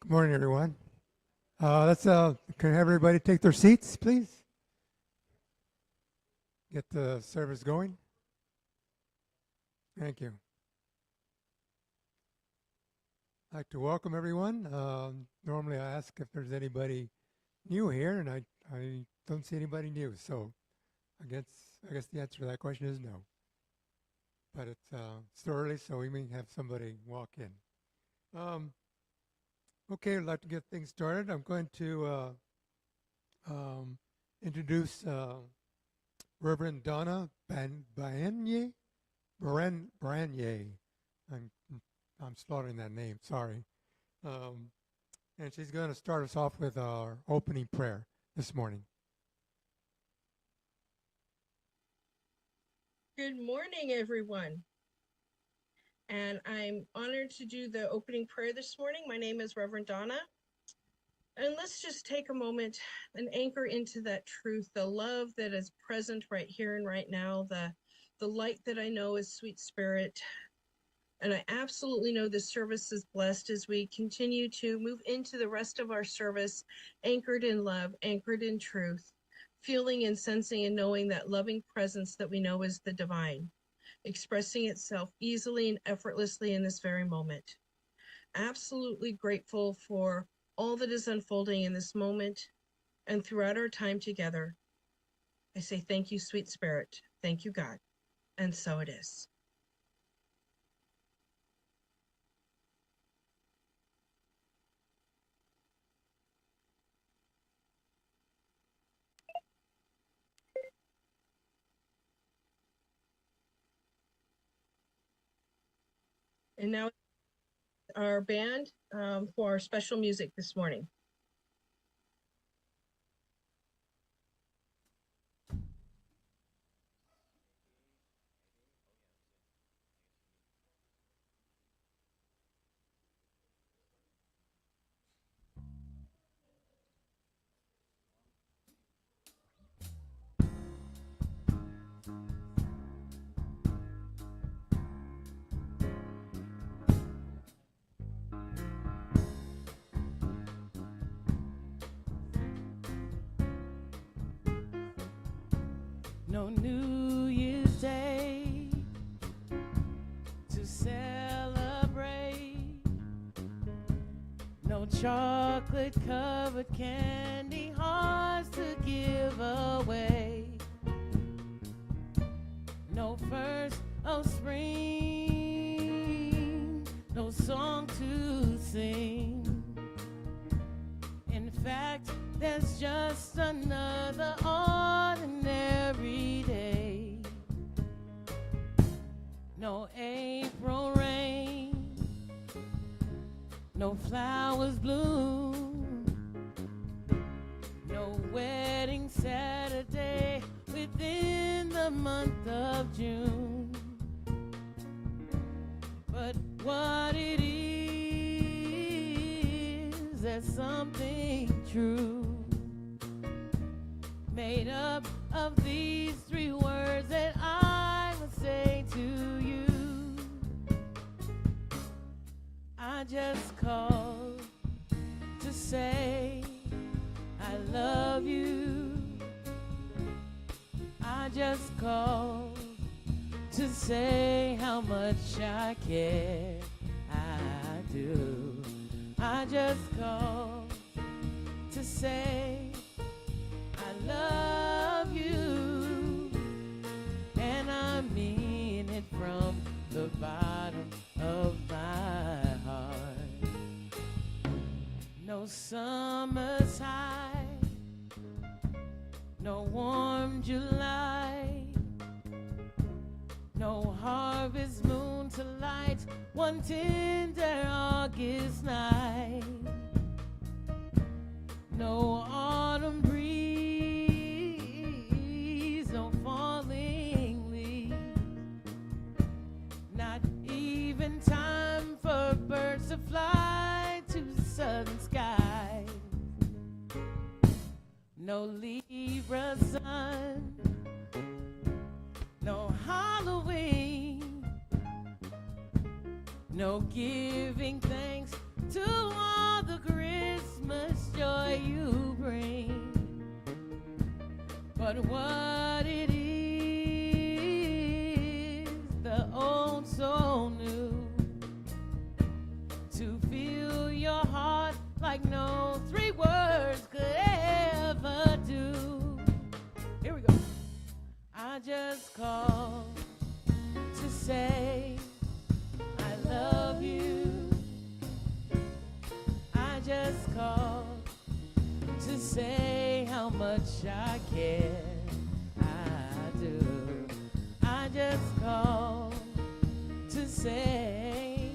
Good morning, everyone. Can everybody take their seats, please? Get the service going. Thank you. I'd like to welcome everyone. Normally I ask if there's anybody new here, and I don't see anybody new. So I guess the answer to that question is no. But it's still early, so we may have somebody walk in. Okay, I'd like to get things started. I'm going to introduce Reverend Donna Branye. I'm slaughtering that name, sorry. And she's going to start us off with our opening prayer this morning. Good morning, everyone. And I'm honored to do the opening prayer this morning. My name is Reverend Donna. And let's just take a moment and anchor into that truth, the love that is present right here and right now, the light that I know is Sweet Spirit. And I absolutely know this service is blessed as we continue to move into the rest of our service, anchored in love, anchored in truth, feeling and sensing and knowing that loving presence that we know is the divine, expressing itself easily and effortlessly in this very moment. Absolutely grateful for all that is unfolding in this moment and throughout our time together. I say thank you, Sweet Spirit. Thank you, God. And so it is. And now our band for our special music this morning. No New Year's Day to celebrate. No chocolate covered candy hearts to give away. No first of spring, no song to sing. In fact, there's just another ordinary day. No April rain, no flowers bloom, no wedding Saturday within the month of June. But what it is, there's something true, made up of these three words that I would say to you. I just called to say I love you. I just called to say how much I care. I do. I just called to say I love you, and I mean it from the bottom of my heart. No summer's high, no warm July, no harvest moon to light one tender August night, no autumn breeze, no falling leaves, not even time for birds to fly to southern skies, no Libra sun, no Halloween, no giving thanks to all the great Christmas joy you bring, but what it is, the old so new, to fill your heart like no three words could ever do. Here we go. I just called to say I love you. I just called to say how much I care. I do. I just called to say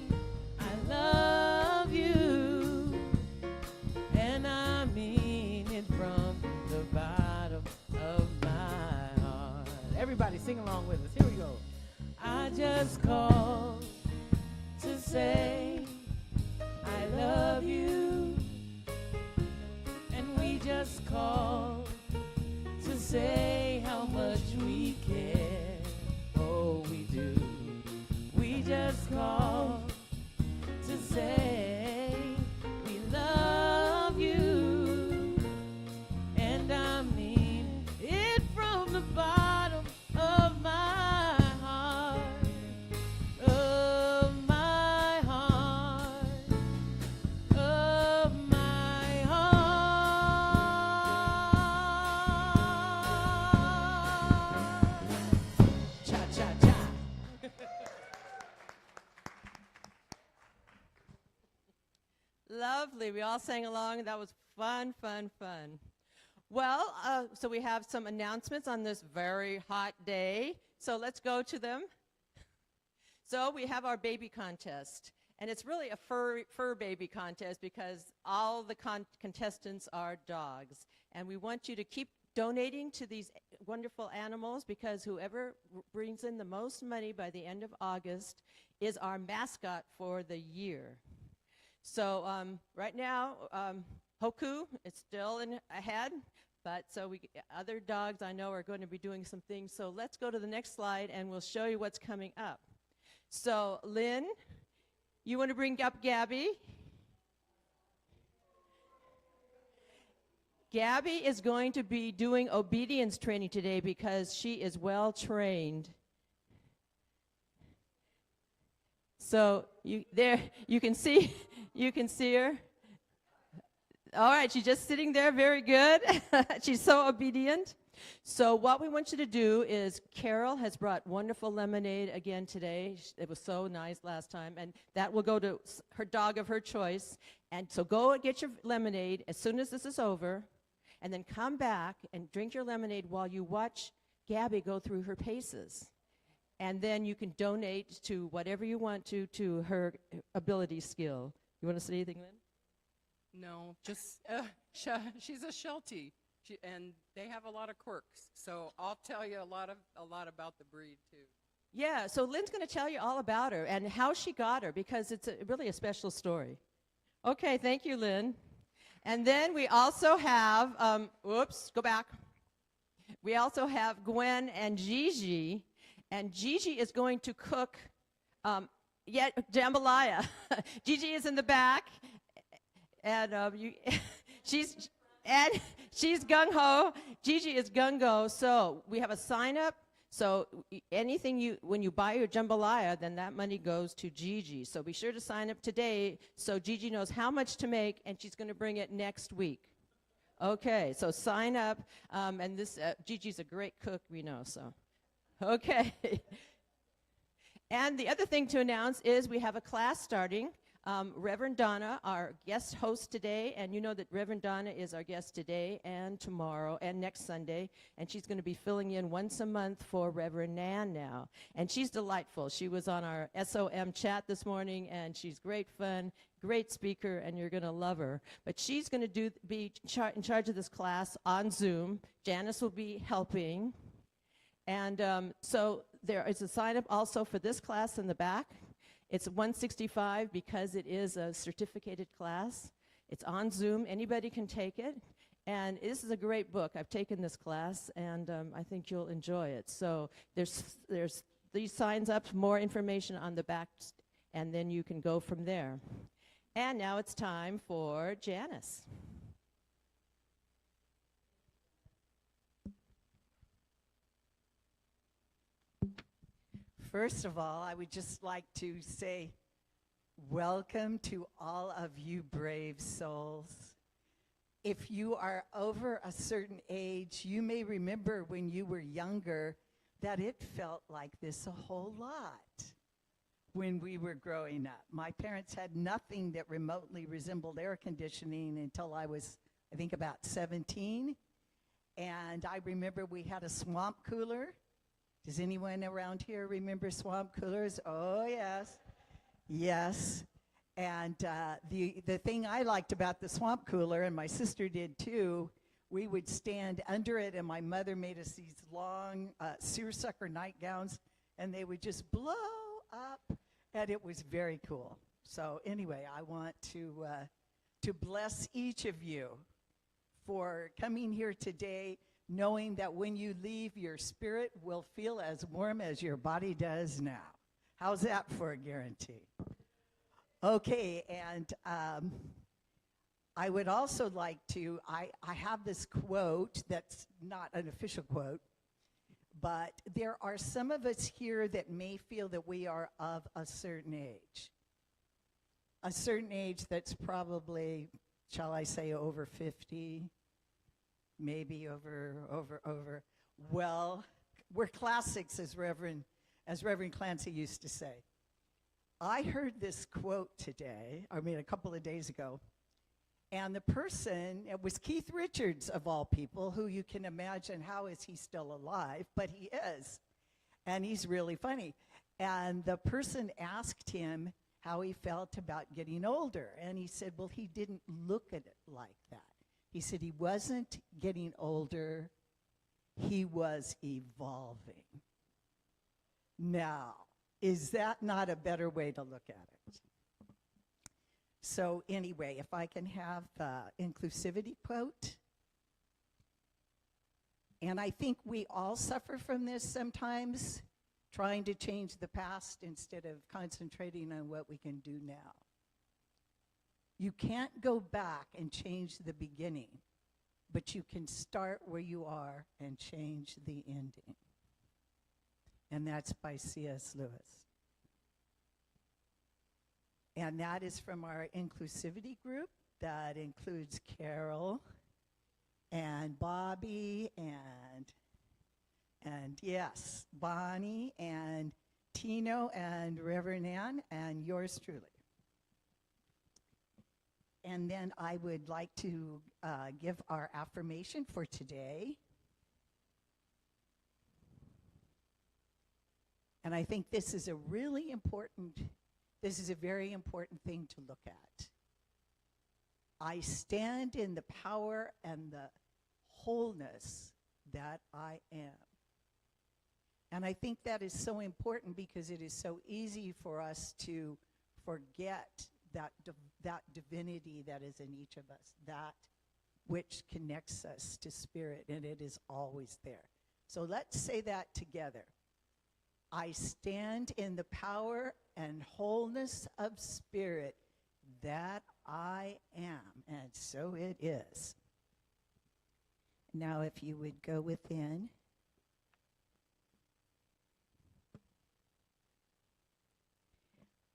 I love you, and I mean it from the bottom of my heart. Everybody sing along with us. Here we go. I just called to say I love you, and we just called to say how much we care. Oh, we do. We just called to say we love you, and I mean it from the bottom of my heart, of my heart, of my heart. Cha cha cha. Lovely. We all sang along. That was fun, fun, fun. Well, so we have some announcements on this very hot day. So let's go to them. So we have our baby contest. And it's really a fur baby contest because all the contestants are dogs. And we want you to keep donating to these wonderful animals, because whoever brings in the most money by the end of August is our mascot for the year. So right now, Hoku is still ahead, but so other dogs I know are going to be doing some things. So let's go to the next slide, and we'll show you what's coming up. So Lynn, you want to bring up Gabby? Gabby is going to be doing obedience training today because she is well trained. So you can see her. All right, she's just sitting there, very good. She's so obedient. So what we want you to do is, Carol has brought wonderful lemonade again today. It was so nice last time, and that will go to her dog of her choice. And so go and get your lemonade as soon as this is over, and then come back and drink your lemonade while you watch Gabby go through her paces. And then you can donate to whatever you want to her ability skill. You want to say anything, Lynn? No, just she's a Sheltie, and they have a lot of quirks. So I'll tell you a lot about the breed too. Yeah, so Lynn's going to tell you all about her and how she got her, because it's really a special story. Okay, thank you, Lynn. And then we also have, go back. We also have Gwen and Gigi, and Gigi is going to cook jambalaya. Gigi is in the back, and she's gung-ho. Gigi is gung-go. So we have a sign-up. So when you buy your jambalaya, then that money goes to Gigi. So be sure to sign up today so Gigi knows how much to make, and she's going to bring it next week. Okay, so sign up. And this Gigi's a great cook, we know. So, okay. And the other thing to announce is we have a class starting. Reverend Donna, our guest host today, and you know that Reverend Donna is our guest today and tomorrow and next Sunday, and she's going to be filling in once a month for Reverend Nan now. And she's delightful. She was on our SOM chat this morning, and she's great fun, great speaker, and you're going to love her. But she's going to be in charge of this class on Zoom. Janice will be helping. And so there is a sign-up also for this class in the back. It's $165 because it is a certificated class. It's on Zoom. Anybody can take it. And this is a great book. I've taken this class, and I think you'll enjoy it. So there's these signs up, more information on the back, and then you can go from there. And now it's time for Janice. First of all, I would just like to say welcome to all of you brave souls. If you are over a certain age, you may remember when you were younger that it felt like this a whole lot when we were growing up. My parents had nothing that remotely resembled air conditioning until I was, I think, about 17. And I remember we had a swamp cooler. Does anyone around here remember swamp coolers? Oh, yes. Yes. And the thing I liked about the swamp cooler, and my sister did too, we would stand under it, and my mother made us these long seersucker nightgowns, and they would just blow up, and it was very cool. So anyway, I want to bless each of you for coming here today, knowing that when you leave, your spirit will feel as warm as your body does now. How's that for a guarantee? Okay, and I would also like to, I have this quote that's not an official quote, but there are some of us here that may feel that we are of a certain age. A certain age that's probably, shall I say, over 50, maybe over. Well, we're classics, as Reverend Clancy used to say. I heard this quote a couple of days ago, and the person, it was Keith Richards of all people, who you can imagine, how is he still alive? But he is, and he's really funny. And the person asked him how he felt about getting older, and he said, well, he didn't look at it like that. He said he wasn't getting older, he was evolving. Now, is that not a better way to look at it? So anyway, if I can have the inclusivity quote. And I think we all suffer from this sometimes, trying to change the past instead of concentrating on what we can do now. You can't go back and change the beginning, but you can start where you are and change the ending. And that's by C.S. Lewis. And that is from our inclusivity group. That includes Carol and Bobby and yes, Bonnie and Tino and Reverend Ann and yours truly. And then I would like to give our affirmation for today. And I think this is a very important thing to look at. I stand in the power and the wholeness that I am. And I think that is so important because it is so easy for us to forget that divinity that is in each of us, that which connects us to spirit, and it is always there. So let's say that together. I stand in the power and wholeness of spirit that I am, and so it is. Now, if you would go within.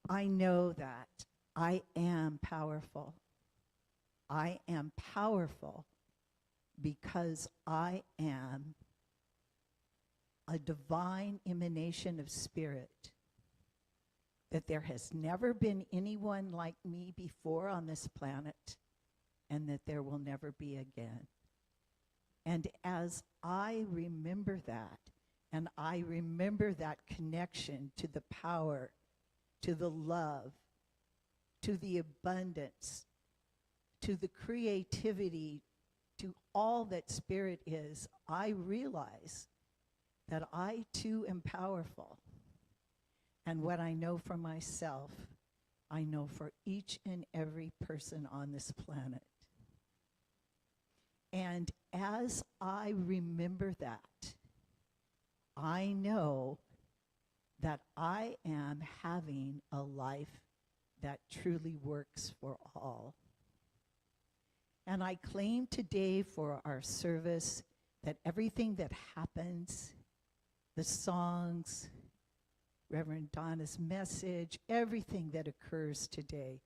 I know that I am powerful. I am powerful because I am a divine emanation of spirit, that there has never been anyone like me before on this planet, and that there will never be again. And as I remember that, and I remember that connection to the power, to the love, to the abundance, to the creativity, to all that spirit is, I realize that I too am powerful. And what I know for myself, I know for each and every person on this planet. And as I remember that, I know that I am having a life that truly works for all. And I claim today for our service that everything that happens, the songs, Reverend Donna's message, everything that occurs today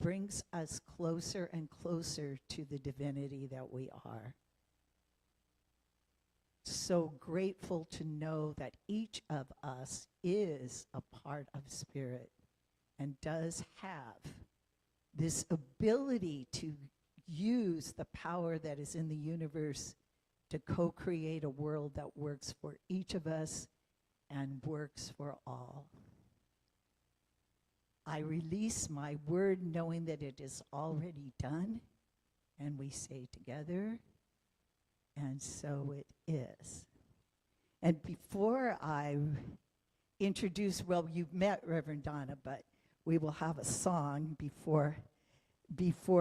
brings us closer and closer to the divinity that we are. So grateful to know that each of us is a part of Spirit and does have this ability to use the power that is in the universe to co-create a world that works for each of us and works for all. I release my word knowing that it is already done, and we say together, and so it is. And before I introduce, well, you've met Reverend Donna, but we will have a song before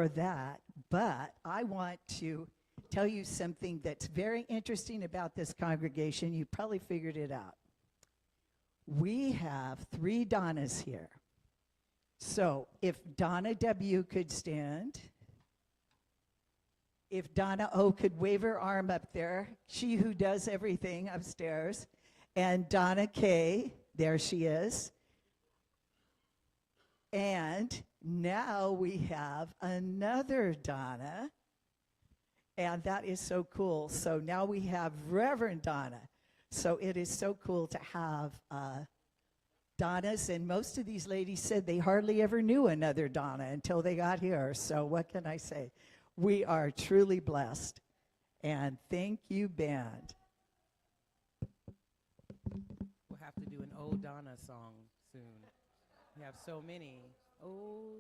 that. But I want to tell you something that's very interesting about this congregation. You probably figured it out. We have 3 Donnas here. So if Donna W. could stand, if Donna O. could wave her arm up there, she who does everything upstairs, and Donna K., there she is. And now we have another Donna, and that is so cool. So now we have Reverend Donna. So it is so cool to have Donnas, and most of these ladies said they hardly ever knew another Donna until they got here. So what can I say? We are truly blessed. And thank you, band. We'll have to do an old Donna song soon. We have so many. Oh.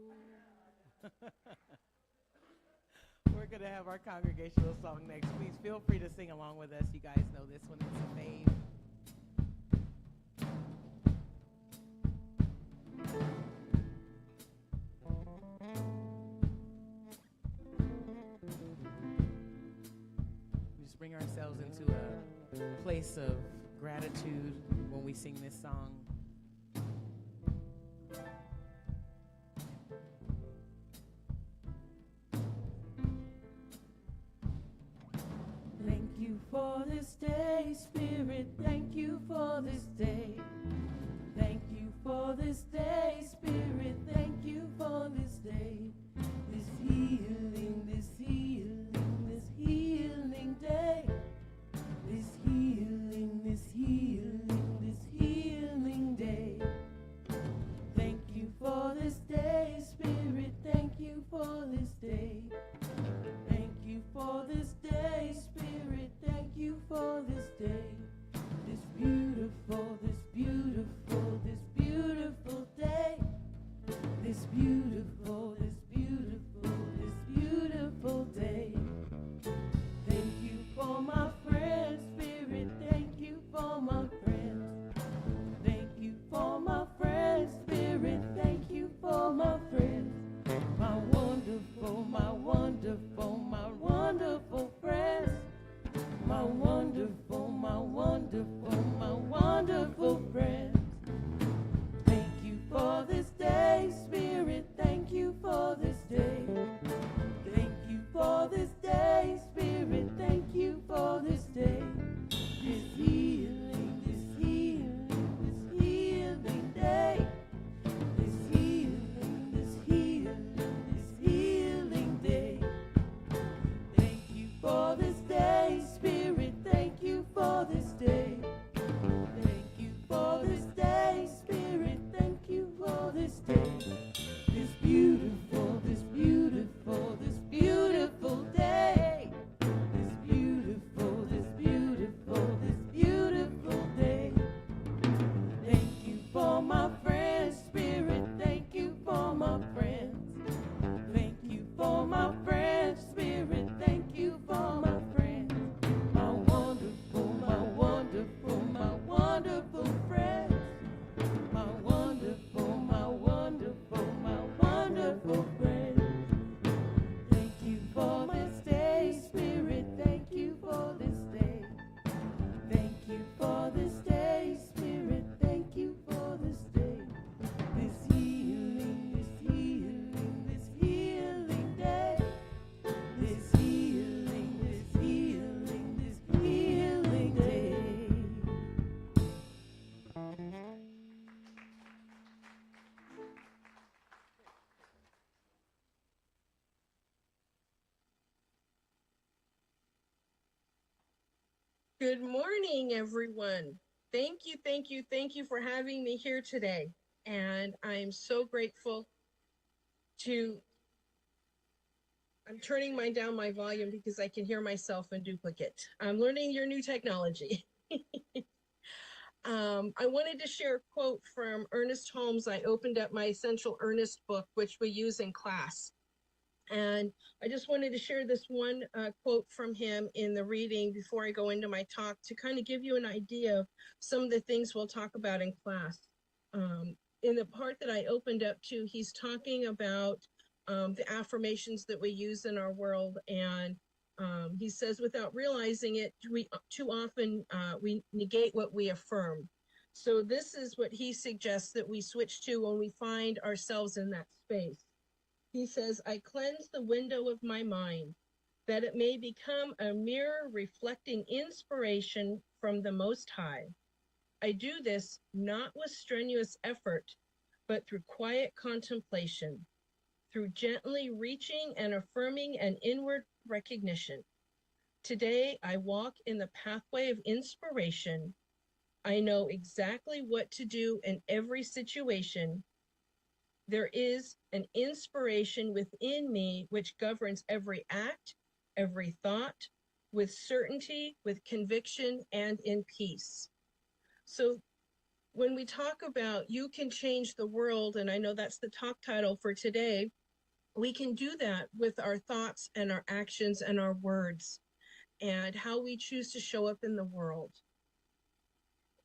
We're going to have our congregational song next. Please feel free to sing along with us. You guys know this one. It's a fave. We just bring ourselves into a place of gratitude when we sing this song. Thank you for this day, Spirit. Thank you for this day. Thank you for this day, Spirit. Thank you for this day. This healing, this healing, this healing day. This healing, this healing, this healing day. Thank you for this day, Spirit. Thank you for this day. Thank you for this day, Spirit. Thank you for this day. This beautiful, this beautiful, this beautiful day. This beautiful, this beautiful, this beautiful day. Thank you for my friends, Spirit. Thank you for my friends. Thank you for my friends, Spirit. Thank you for my friends. My wonderful, my wonderful, my wonderful friends. My wonderful, my wonderful, my wonderful friends. Thank you for this day, Spirit. Thank you for this day. Thank you for this day, Spirit. Thank you for this day. This healing, this healing, this healing day. This healing, this healing, this healing day. Thank you for this day, Spirit. Thank you for this day. Thank you for this Good morning, everyone. Thank you for having me here today. And I'm so grateful to. I'm turning down my volume because I can hear myself in duplicate. I'm learning your new technology. I wanted to share a quote from Ernest Holmes. I opened up my Essential Ernest book, which we use in class. And I just wanted to share this one quote from him in the reading before I go into my talk to kind of give you an idea of some of the things we'll talk about in class. In the part that I opened up to, he's talking about the affirmations that we use in our world. And he says, without realizing it, we too often we negate what we affirm. So this is what he suggests that we switch to when we find ourselves in that space. He says, I cleanse the window of my mind that it may become a mirror reflecting inspiration from the Most High. I do this not with strenuous effort, but through quiet contemplation, through gently reaching and affirming an inward recognition. Today, I walk in the pathway of inspiration. I know exactly what to do in every situation. There is an inspiration within me which governs every act, every thought, with certainty, with conviction, and in peace. So when we talk about you can change the world, and I know that's the talk title for today, we can do that with our thoughts and our actions and our words and how we choose to show up in the world.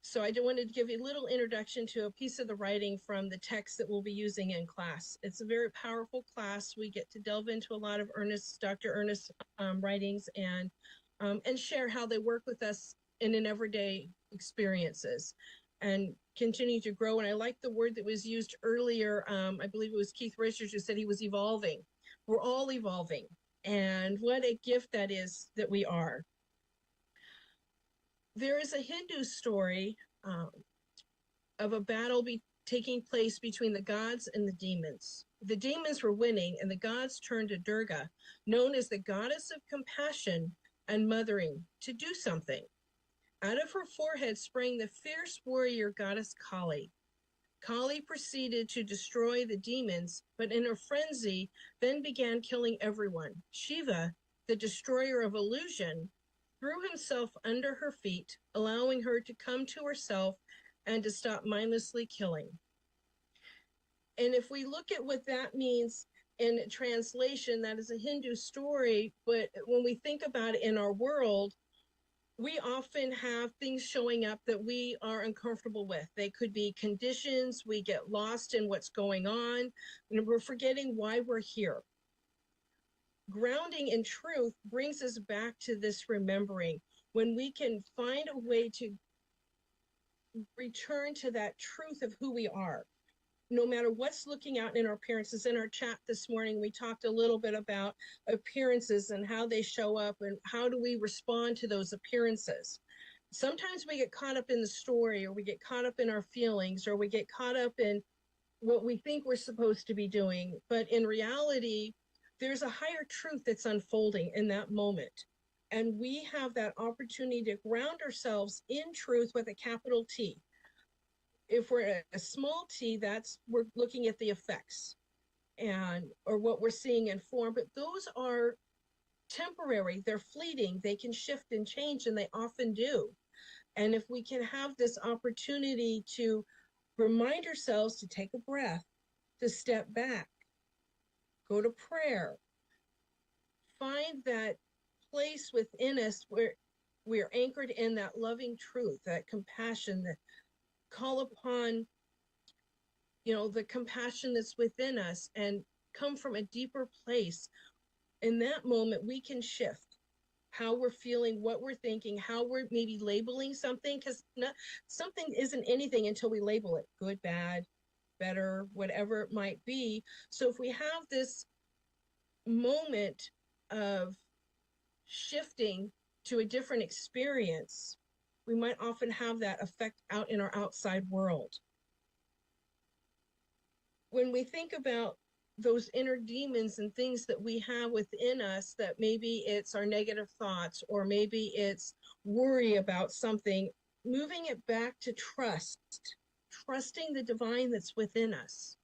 So I wanted to give you a little introduction to a piece of the writing from the text that we'll be using in class. It's a very powerful class. We get to delve into a lot of Dr. Ernest's writings and share how they work with us in an everyday experiences and continue to grow. And I like the word that was used earlier. I believe it was Keith Richards who said he was evolving. We're all evolving. And what a gift that is that we are. There is a Hindu story of a battle taking place between the gods and the demons. The demons were winning, and the gods turned to Durga, known as the goddess of compassion and mothering, to do something. Out of her forehead sprang the fierce warrior goddess Kali. Kali proceeded to destroy the demons, but in her frenzy, then began killing everyone. Shiva, the destroyer of illusion, threw himself under her feet, allowing her to come to herself and to stop mindlessly killing. And if we look at what that means in translation, that is a Hindu story, but when we think about it in our world, we often have things showing up that we are uncomfortable with. They could be conditions, we get lost in what's going on, and we're forgetting why we're here. Grounding in truth brings us back to this remembering. When we can find a way to return to that truth of who we are, no matter what's looking out in our appearances. In our chat this morning, we talked a little bit about appearances and how they show up and how do we respond to those appearances. Sometimes we get caught up in the story, or we get caught up in our feelings, or we get caught up in what we think we're supposed to be doing. But in reality, there's a higher truth that's unfolding in that moment. And we have that opportunity to ground ourselves in truth with a capital T. If we're at a small t, we're looking at the effects or what we're seeing in form, but those are temporary, they're fleeting, they can shift and change, and they often do. And if we can have this opportunity to remind ourselves to take a breath, to step back, go to prayer, find that place within us where we're anchored in that loving truth, that compassion, that call upon, the compassion that's within us and come from a deeper place. In that moment, we can shift how we're feeling, what we're thinking, how we're maybe labeling something, because something isn't anything until we label it good, bad, better, whatever it might be. So if we have this moment of shifting to a different experience, we might often have that effect out in our outside world. When we think about those inner demons and things that we have within us, that maybe it's our negative thoughts, or maybe it's worry about something, moving it back to trusting the divine that's within us.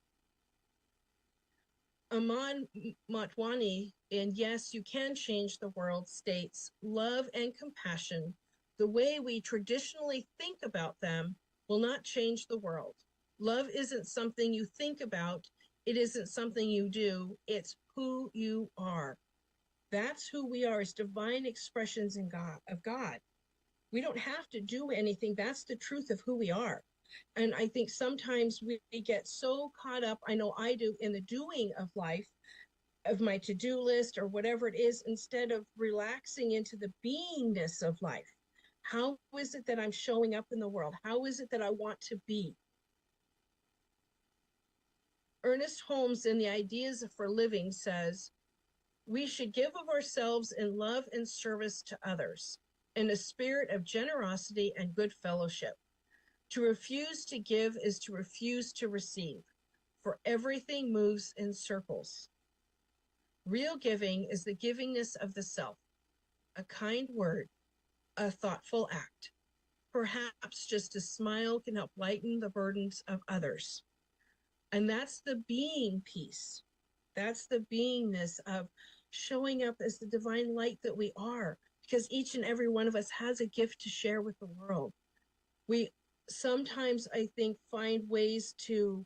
Aman Motwani in Yes, You Can Change the World states, love and compassion, the way we traditionally think about them, will not change the world. Love isn't something you think about. It isn't something you do. It's who you are. That's who we are, as divine expressions of God. We don't have to do anything. That's the truth of who we are. And I think sometimes we get so caught up, I know I do, in the doing of life, of my to-do list or whatever it is, instead of relaxing into the beingness of life. How is it that I'm showing up in the world? How is it that I want to be? Ernest Holmes in The Ideas for Living says, we should give of ourselves in love and service to others, in a spirit of generosity and good fellowship. To refuse to give is to refuse to receive, for everything moves in circles. Real giving is the givingness of the self, a kind word, a thoughtful act. Perhaps just a smile can help lighten the burdens of others. And that's the being piece. That's the beingness of showing up as the divine light that we are, because each and every one of us has a gift to share with the world. We sometimes, I think, find ways to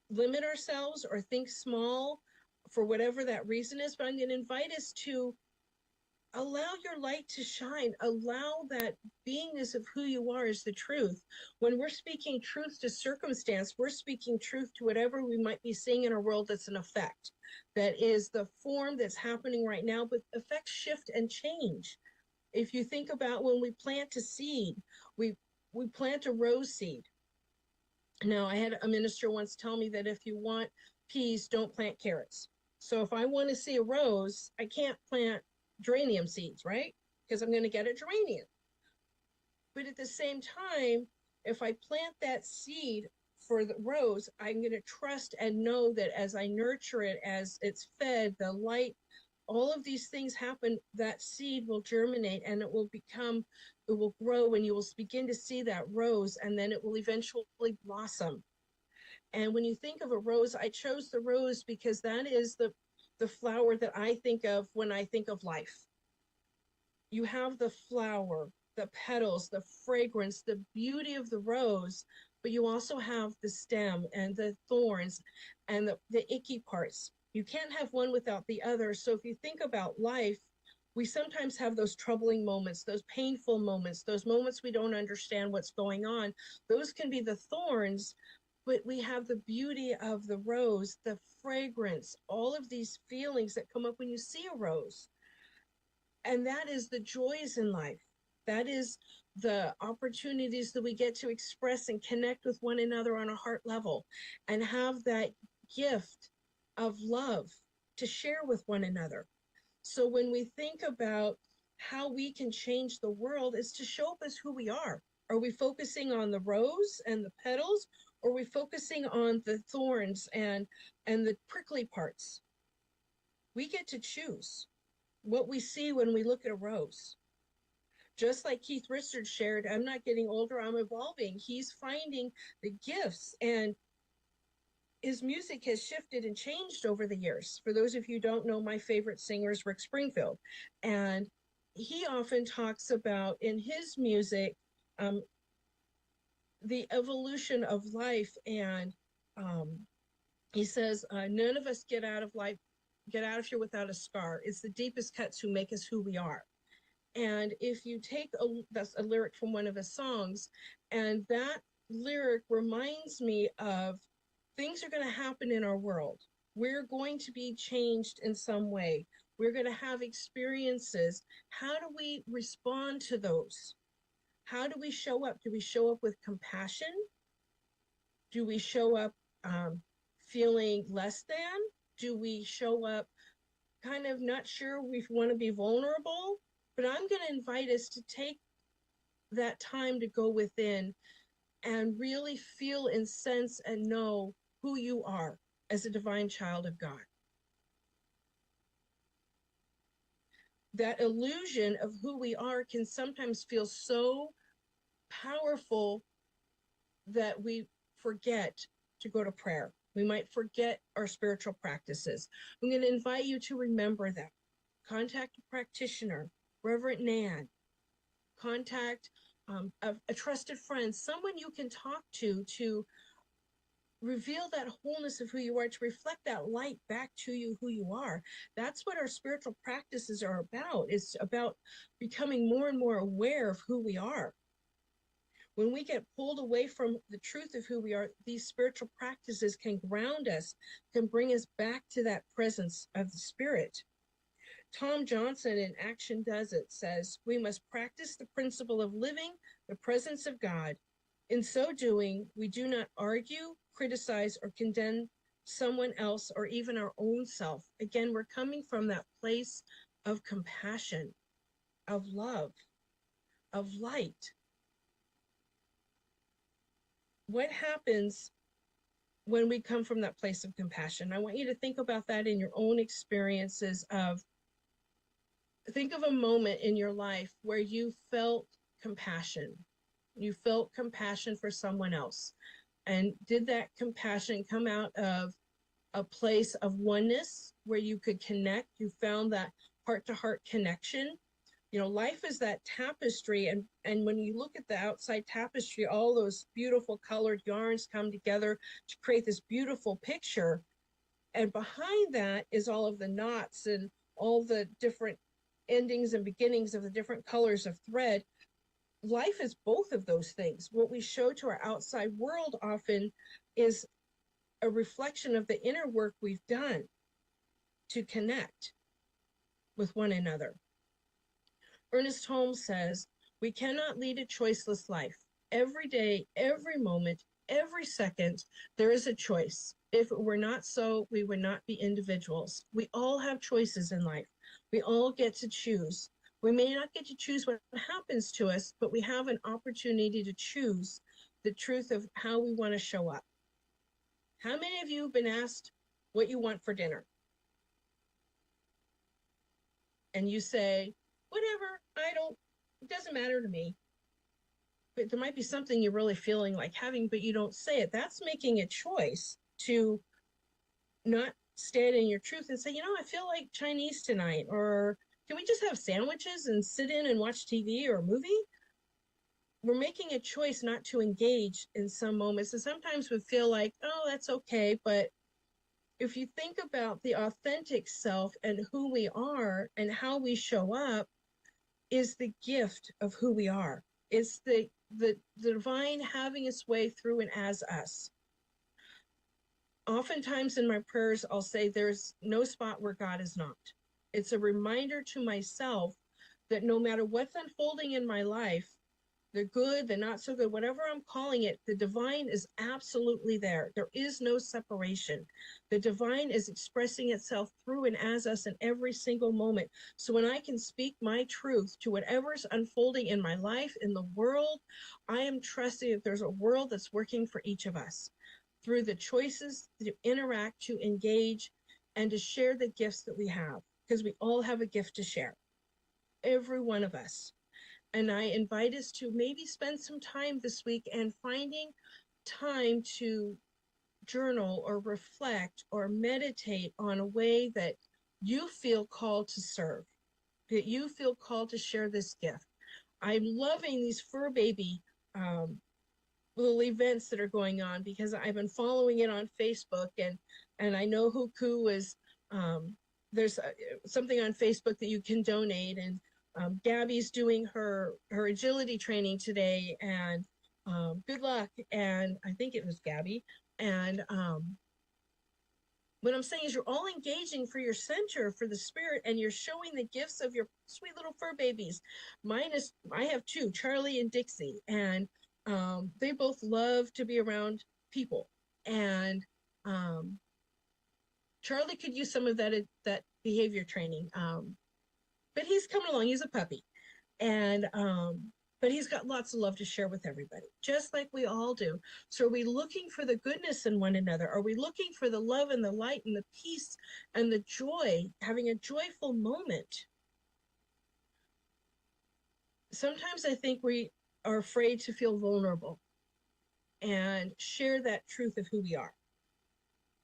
limit ourselves or think small for whatever that reason is, but I'm going to invite us to allow your light to shine. Allow that beingness of who you are is the truth. When we're speaking truth to circumstance, we're speaking truth to whatever we might be seeing in our world that's an effect. That is the form that's happening right now, but effects shift and change. If you think about when we plant a seed, we plant a rose seed. Now, I had a minister once tell me that if you want peas, don't plant carrots. So if I want to see a rose, I can't plant geranium seeds, right? Because I'm going to get a geranium. But at the same time, if I plant that seed for the rose, I'm going to trust and know that as I nurture it, as it's fed, the light, all of these things happen, that seed will germinate and it will grow, and you will begin to see that rose, and then it will eventually blossom. And when you think of a rose, I chose the rose because that is the flower that I think of when I think of life. You have the flower, the petals, the fragrance, the beauty of the rose, but you also have the stem and the thorns and the icky parts. You can't have one without the other. So if you think about life, we sometimes have those troubling moments, those painful moments, those moments we don't understand what's going on. Those can be the thorns, but we have the beauty of the rose, the fragrance, all of these feelings that come up when you see a rose. And that is the joys in life. That is the opportunities that we get to express and connect with one another on a heart level and have that gift of love to share with one another. So when we think about how we can change the world, is to show up as who we are. Are we focusing on the rose and the petals, or are we focusing on the thorns and the prickly parts? We get to choose what we see when we look at a rose. Just like Keith Richards shared, I'm not getting older, I'm evolving. He's finding the gifts, and his music has shifted and changed over the years. For those of you who don't know, my favorite singer is Rick Springfield. And he often talks about in his music the evolution of life. And he says, none of us get out of here without a scar. It's the deepest cuts who make us who we are. And if you take that's a lyric from one of his songs, and that lyric reminds me of things are going to happen in our world. We're going to be changed in some way. We're going to have experiences. How do we respond to those? How do we show up? Do we show up with compassion? Do we show up feeling less than? Do we show up kind of not sure we want to be vulnerable? But I'm going to invite us to take that time to go within and really feel and sense and know who you are as a divine child of God. That illusion of who we are can sometimes feel so powerful that we forget to go to prayer. We might forget our spiritual practices. I'm going to invite you to remember that. Contact a practitioner, Reverend Nan. Contact a trusted friend, someone you can talk to reveal that wholeness of who you are, to reflect that light back to you, who you are. That's what our spiritual practices are about. It's about becoming more and more aware of who we are. When we get pulled away from the truth of who we are, these spiritual practices can ground us, can bring us back to that presence of the Spirit. Tom Johnson in Action Does It says, we must practice the principle of living the presence of God. In so doing, we do not argue, criticize, or condemn someone else or even our own self. Again, we're coming from that place of compassion, of love, of light. What happens when we come from that place of compassion? I want you to think about that in your own experiences think of a moment in your life where you felt compassion. You felt compassion for someone else. And did that compassion come out of a place of oneness where you could connect? You found that heart-to-heart connection? You know, life is that tapestry, and when you look at the outside tapestry, all those beautiful colored yarns come together to create this beautiful picture. And behind that is all of the knots and all the different endings and beginnings of the different colors of thread. Life is both of those things. What we show to our outside world often is a reflection of the inner work we've done to connect with one another. Ernest Holmes says, we cannot lead a choiceless life. Every day, every moment, every second, there is a choice. If it were not so, we would not be individuals. We all have choices in life. We all get to choose. We may not get to choose what happens to us, but we have an opportunity to choose the truth of how we want to show up. How many of you have been asked what you want for dinner? And you say, whatever, it doesn't matter to me. But there might be something you're really feeling like having, but you don't say it. That's making a choice to not stand in your truth and say, I feel like Chinese tonight, or can we just have sandwiches and sit in and watch TV or a movie? We're making a choice not to engage in some moments. And sometimes we feel like, oh, that's okay. But if you think about the authentic self and who we are and how we show up is the gift of who we are. It's the divine having its way through and as us. Oftentimes in my prayers, I'll say there's no spot where God is not. It's a reminder to myself that no matter what's unfolding in my life, the good, the not so good, whatever I'm calling it, the divine is absolutely there. There is no separation. The divine is expressing itself through and as us in every single moment. So when I can speak my truth to whatever's unfolding in my life, in the world, I am trusting that there's a world that's working for each of us through the choices to interact, to engage, and to share the gifts that we have, because we all have a gift to share, every one of us. And I invite us to maybe spend some time this week and finding time to journal or reflect or meditate on a way that you feel called to serve, that you feel called to share this gift. I'm loving these fur baby little events that are going on because I've been following it on Facebook, and I know Huku is, there's something on Facebook that you can donate, and Gabby's doing her agility training today, and good luck. And I think it was Gabby. And what I'm saying is you're all engaging for your center, for the spirit, and you're showing the gifts of your sweet little fur babies. I have two, Charlie and Dixie, and they both love to be around people. And Charlie could use some of that behavior training. But he's coming along. He's a puppy. And but he's got lots of love to share with everybody, just like we all do. So are we looking for the goodness in one another? Are we looking for the love and the light and the peace and the joy, having a joyful moment? Sometimes I think we are afraid to feel vulnerable and share that truth of who we are.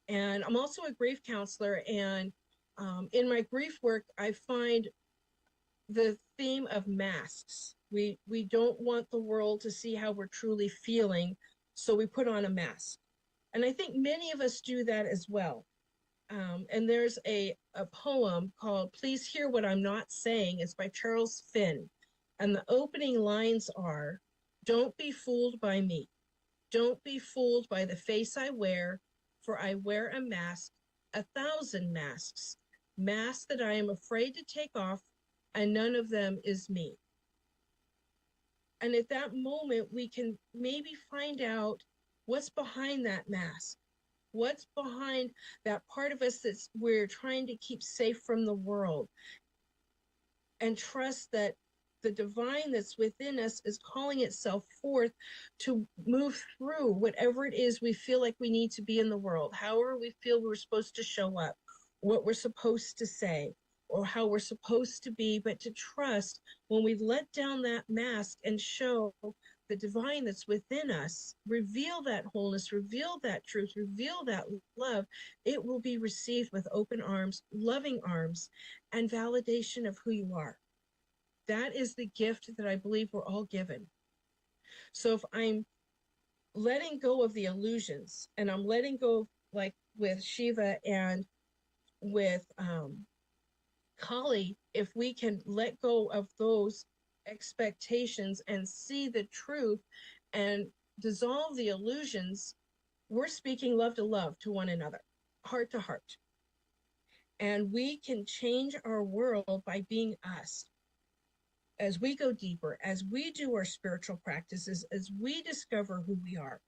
And I'm also a grief counselor, and in my grief work, I find the theme of masks. We don't want the world to see how we're truly feeling, so we put on a mask. And I think many of us do that as well. And there's a poem called Please Hear What I'm Not Saying. It's by Charles Finn. And the opening lines are, don't be fooled by me. Don't be fooled by the face I wear, for I wear a mask, 1,000 masks, masks that I am afraid to take off, and none of them is me. And at that moment, we can maybe find out what's behind that mask. What's behind that part of us that's we're trying to keep safe from the world, and trust that the divine that's within us is calling itself forth to move through whatever it is we feel like we need to be in the world, however we feel we're supposed to show up, what we're supposed to say, or how we're supposed to be, but to trust when we let down that mask and show the divine that's within us, reveal that wholeness, reveal that truth, reveal that love, it will be received with open arms, loving arms, and validation of who you are. That is the gift that I believe we're all given. So if I'm letting go of the illusions, and I'm letting go, like with Shiva and with Kali, if we can let go of those expectations and see the truth and dissolve the illusions, we're speaking love to love to one another, heart to heart. And we can change our world by being us. As we go deeper, as we do our spiritual practices, as we discover who we are,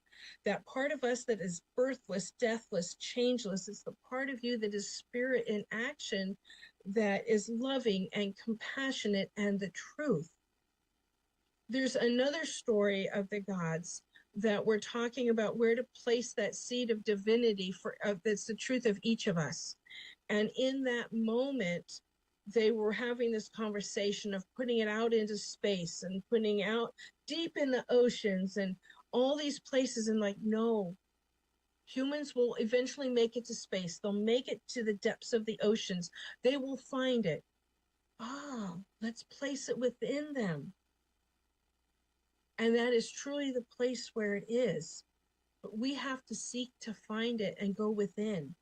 that part of us that is birthless, deathless, changeless, is the part of you that is spirit in action, that is loving and compassionate and the truth. There's another story of the gods that we're talking about where to place that seed of divinity for that's the truth of each of us. And in that moment, they were having this conversation of putting it out into space and putting out deep in the oceans and all these places, and like, no, humans will eventually make it to space. They'll make it to the depths of the oceans. They will find it. Let's place it within them. And that is truly the place where it is. But we have to seek to find it and go within.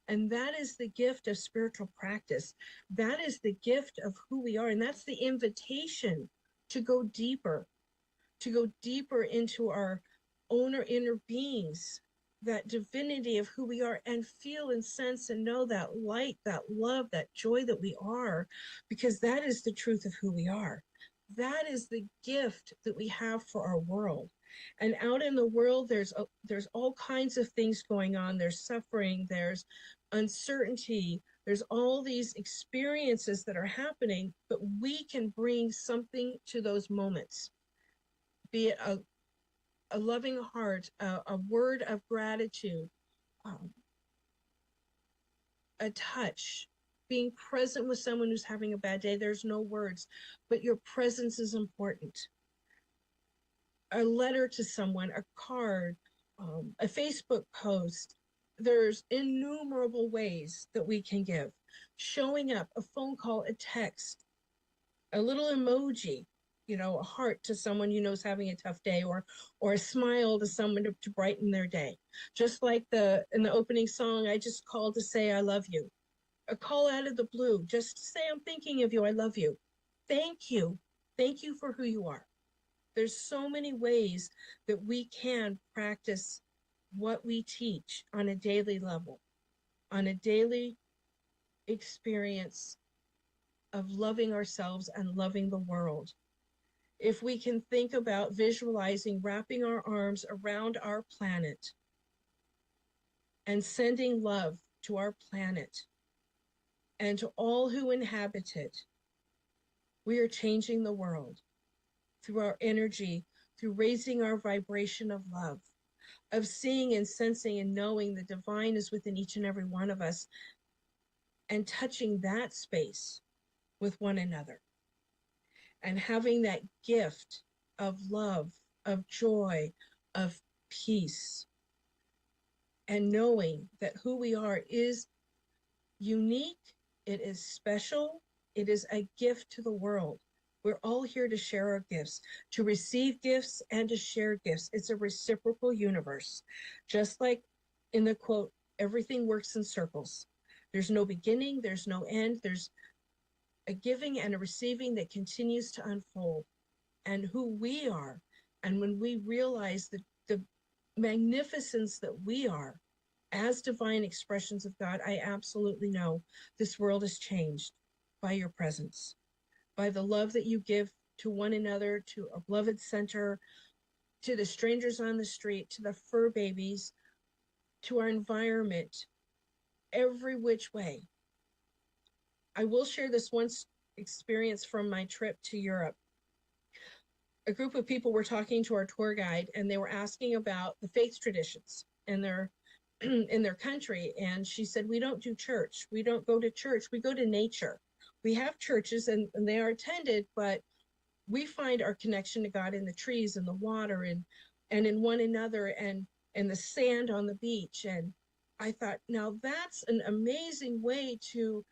And that is the gift of spiritual practice. That is the gift of who we are. And that's the invitation to go deeper into our own inner beings, that divinity of who we are, and feel and sense and know that light, that love, that joy that we are, because that is the truth of who we are. That is the gift that we have for our world. And out in the world, there's all kinds of things going on. There's suffering, there's uncertainty, there's all these experiences that are happening, but we can bring something to those moments, be it a loving heart, a word of gratitude, a touch, being present with someone who's having a bad day. There's no words, but your presence is important. A letter to someone, a card, a Facebook post. There's innumerable ways that we can give. Showing up, a phone call, a text, a little emoji, a heart to someone you know is having a tough day, or a smile to someone to brighten their day. Just like in the opening song, I just called to say I love you. A call out of the blue, just to say I'm thinking of you, I love you. Thank you. Thank you for who you are. There's so many ways that we can practice what we teach on a daily level, on a daily experience of loving ourselves and loving the world. If we can think about visualizing, wrapping our arms around our planet and sending love to our planet and to all who inhabit it, we are changing the world. through our energy, through raising our vibration of love, of seeing and sensing and knowing the divine is within each and every one of us, and touching that space with one another, and having that gift of love, of joy, of peace, and knowing that who we are is unique, it is special, it is a gift to the world. We're all here to share our gifts, to receive gifts and to share gifts. It's a reciprocal universe. Just like in the quote, everything works in circles. There's no beginning, there's no end, there's a giving and a receiving that continues to unfold. And who we are, and when we realize the magnificence that we are as divine expressions of God, I absolutely know this world is changed by your presence, by the love that you give to one another, to a beloved center, to the strangers on the street, to the fur babies, to our environment, every which way. I will share this one experience from my trip to Europe. A group of people were talking to our tour guide, and they were asking about the faith traditions in their in their country. And she said, we don't do church. We don't go to church. We go to nature. We have churches and they are attended, but we find our connection to God in the trees and the water and in one another and the sand on the beach. And I thought, now that's an amazing way to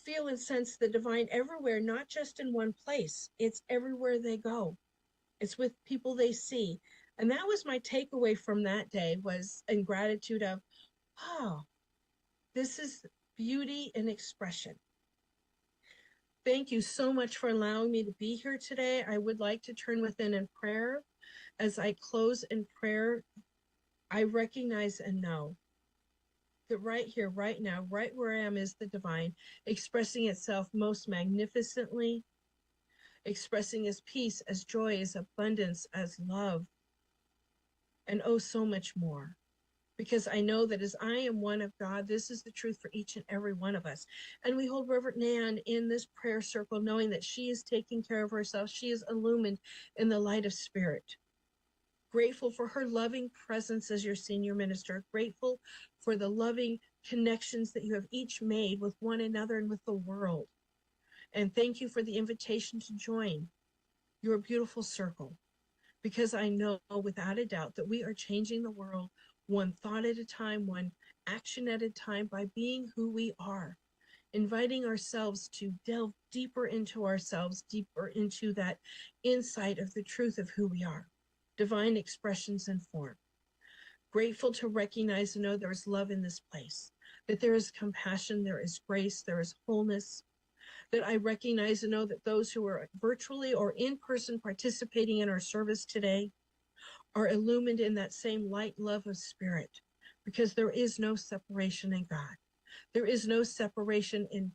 feel and sense the divine everywhere, not just in one place. It's everywhere they go. It's with people they see. And that was my takeaway from that day, was in gratitude of, oh, this is beauty in expression. Thank you so much for allowing me to be here today. I would like to turn within in prayer. As I close in prayer, I recognize and know that right here, right now, right where I am is the divine, expressing itself most magnificently, expressing as peace, as joy, as abundance, as love, and oh, so much more. Because I know that as I am one of God, this is the truth for each and every one of us. And we hold Reverend Nan in this prayer circle, knowing that she is taking care of herself. She is illumined in the light of spirit. Grateful for her loving presence as your senior minister. Grateful for the loving connections that you have each made with one another and with the world. And thank you for the invitation to join your beautiful circle, because I know without a doubt that we are changing the world one thought at a time, one action at a time, by being who we are, inviting ourselves to delve deeper into ourselves, deeper into that insight of the truth of who we are, divine expressions and form. Grateful to recognize and know there is love in this place, that there is compassion, there is grace, there is wholeness, that I recognize and know that those who are virtually or in person participating in our service today are illumined in that same light love of spirit, because there is no separation in God. There is no separation in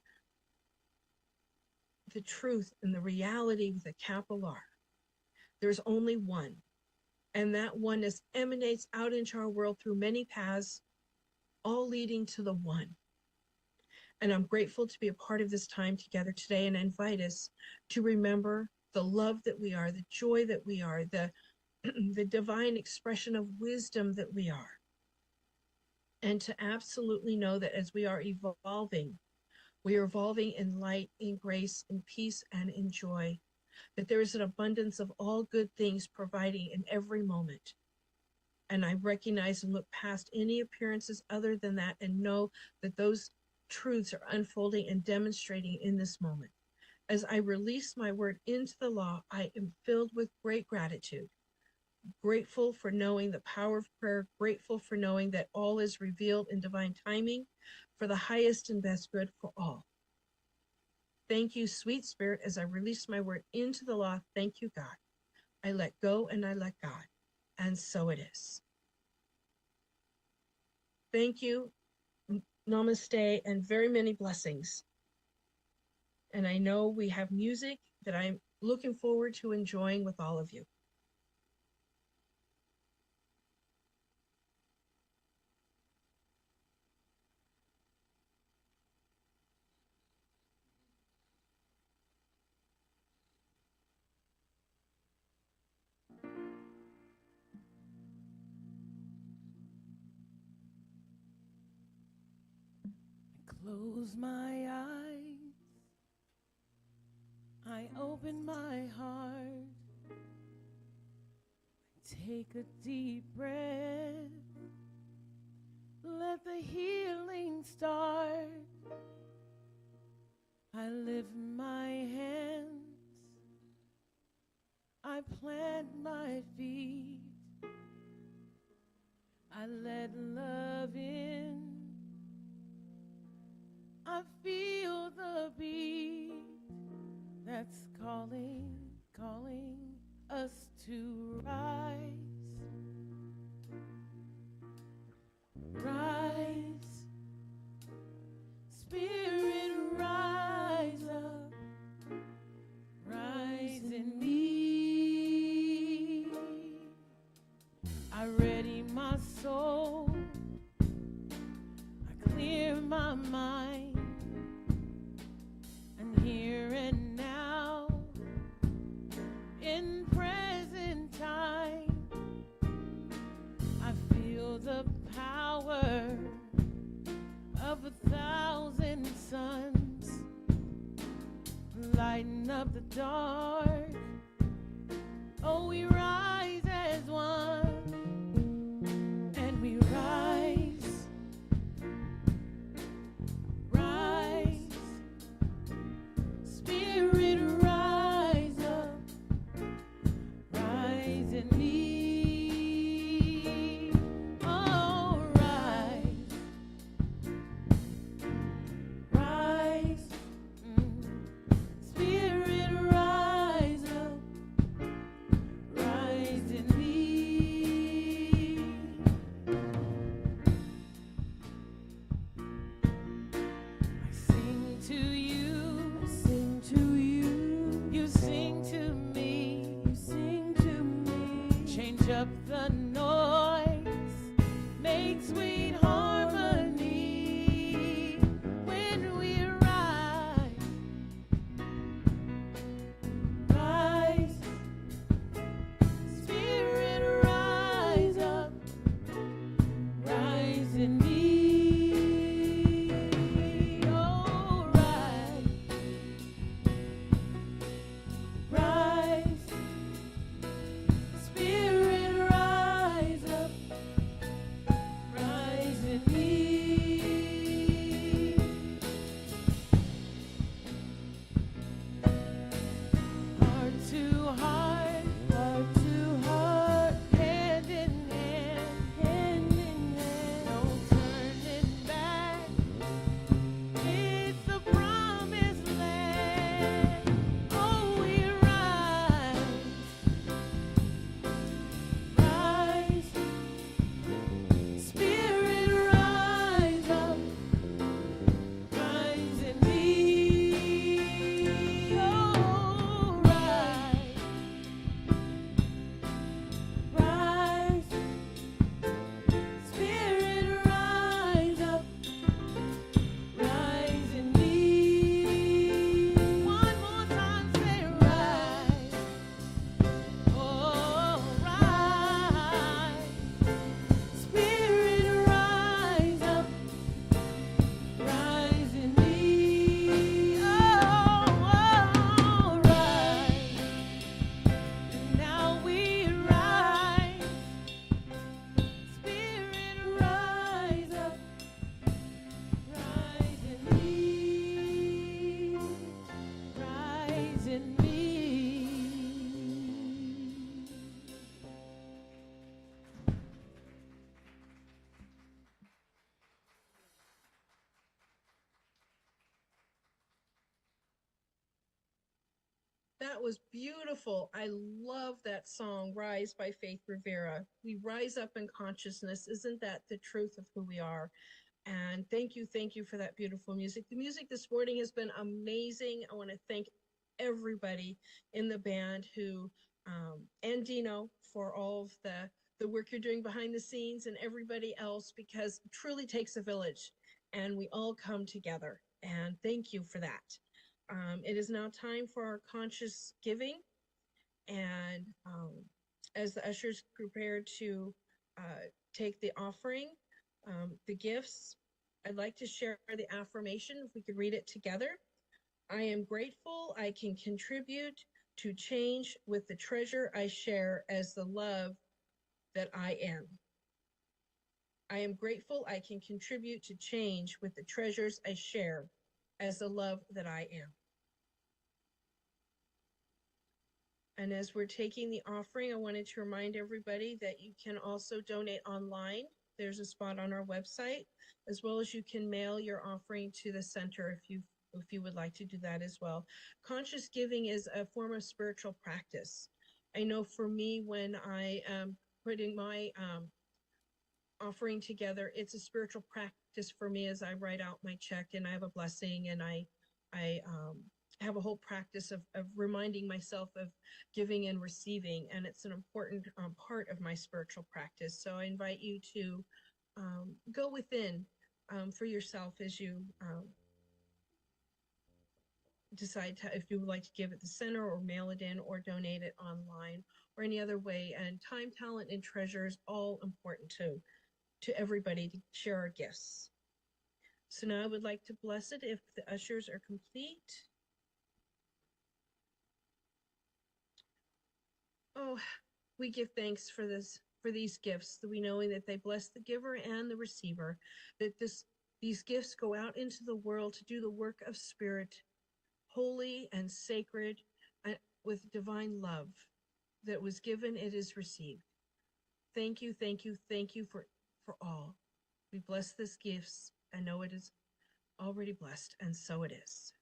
the truth and the reality with a capital R. There's only one, and that oneness emanates out into our world through many paths, all leading to the one. And I'm grateful to be a part of this time together today, and invite us to remember the love that we are, the joy that we are, the divine expression of wisdom that we are. And to absolutely know that as we are evolving, we are evolving in light, in grace, in peace, and in joy, that there is an abundance of all good things providing in every moment. And I recognize and look past any appearances other than that, and know that those truths are unfolding and demonstrating in this moment. As I release my word into the law, I am filled with great gratitude. Grateful for knowing the power of prayer, grateful for knowing that all is revealed in divine timing for the highest and best good for all. Thank you, sweet spirit, as I release my word into the law. Thank you, God. I let go and I let God. And so it is. Thank you. Namaste and very many blessings. And I know we have music that I'm looking forward to enjoying with all of you. close my eyes, I open my heart, take a deep breath, let the healing start. I lift my hands, I plant my feet, I let love in, I feel the beat that's calling, calling us to rise, rise, Spirit, rise up, rise in me. I ready my soul, I clear my mind, and here and now, in present time, I feel the power of 1,000 suns lighten up the dark. Oh, we rise as one, and we rise, rise, Spirit, rise up, rise in me. Oh, rise, rise, Spirit, rise up, rise in me. I sing to you, you sing to me, change up the noise, make sweet harmony when we rise, rise, Spirit, rise up, rise in me. Oh, rise, rise, Spirit, rise up, rise in me. Heart to heart, hand in hand, no turning back. It's the promised land. Oh, we rise, rise, Spirit, rise up, rise in me. Oh, rise, rise, Spirit, rise up, rise in me. One more time, say rise. Oh, rise, Spirit, rise up, rise in me. Oh, rise. Now we rise, Spirit, rise up, rise in me, rise in me. That was beautiful. I love that song, Rise by Faith Rivera. We rise up in consciousness. Isn't that the truth of who we are? And thank you for that beautiful music. The music this morning has been amazing. I want to thank everybody in the band who, and Dino for all of the work you're doing behind the scenes, and everybody else, because it truly takes a village and we all come together. And thank you for that. It is now time for our conscious giving. And as the ushers prepare to take the offering, the gifts, I'd like to share the affirmation if we could read it together. I am grateful I can contribute to change with the treasure I share as the love that I am. I am grateful I can contribute to change with the treasures I share as the love that I am. And as we're taking the offering, I wanted to remind everybody that you can also donate online. There's a spot on our website, as well as you can mail your offering to the center if you would like to do that as well. Conscious giving is a form of spiritual practice. I know for me, when I am putting my offering together, it's a spiritual practice for me as I write out my check and I have a blessing, and I have a whole practice of reminding myself of giving and receiving, and it's an important part of my spiritual practice. So I invite you to go within for yourself as you decide if you would like to give at the center or mail it in or donate it online or any other way. And time, talent, and treasure is all important to everybody to share our gifts. So now I would like to bless it if the ushers are complete. Oh, we give thanks for these gifts, that we knowing that they bless the giver and the receiver, that these gifts go out into the world to do the work of spirit, holy and sacred, with divine love. That was given, it is received. Thank you, thank you, thank you for all. We bless these gifts. I know it is already blessed, and so it is.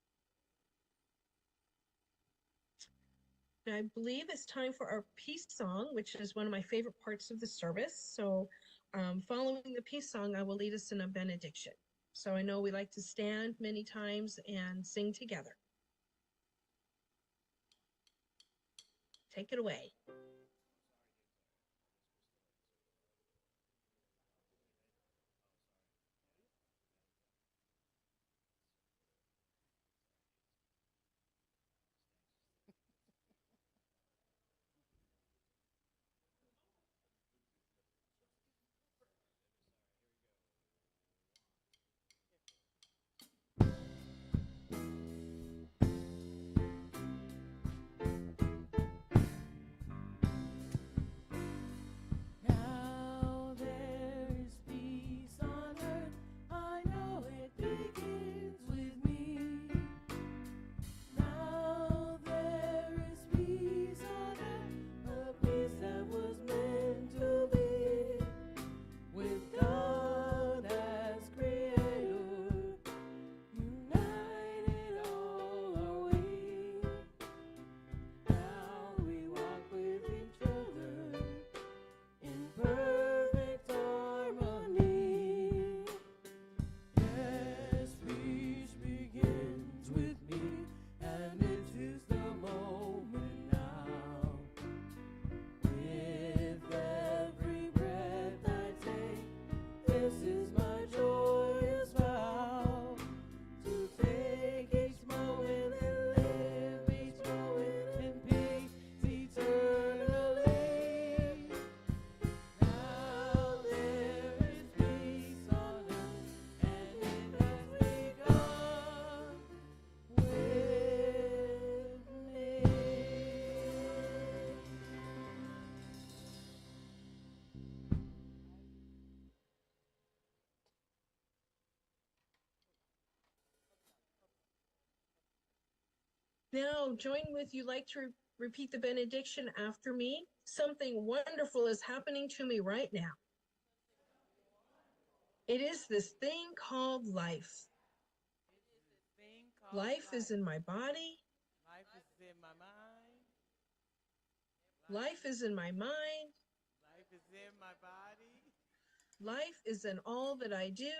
Now, I believe it's time for our peace song, which is one of my favorite parts of the service. So following the peace song, I will lead us in a benediction. So I know we like to stand many times and sing together. Take it away. Now there is peace on earth. I know it begins with me. Now there is peace on earth, a peace that was meant to be. With God as creator, united all are we. Now we walk with each other in perfect harmony. Yes, peace begins with me, and it is the moment now. With every breath I take, this is my joyous vow, to take each moment and live each moment in peace eternally. Now there is peace on earth, and it has begun with me. Now, join with you like to repeat the benediction after me. Something wonderful is happening to me right now. It is this thing called life. Life is in my body. Life is in my mind. Life is in my mind. Life is in my body. Life is in all that I do.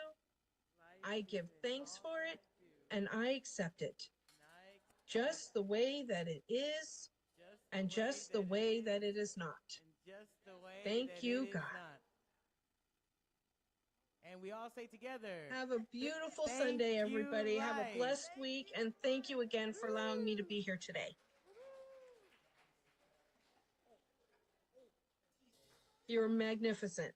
I give thanks for it, and I accept it. Just the way that it is, and just the way that it is not. Thank you, God. And we all say together, Have a beautiful Thank Sunday, you, everybody. Have a life. blessed week, and thank you again for allowing me to be here today. You're magnificent.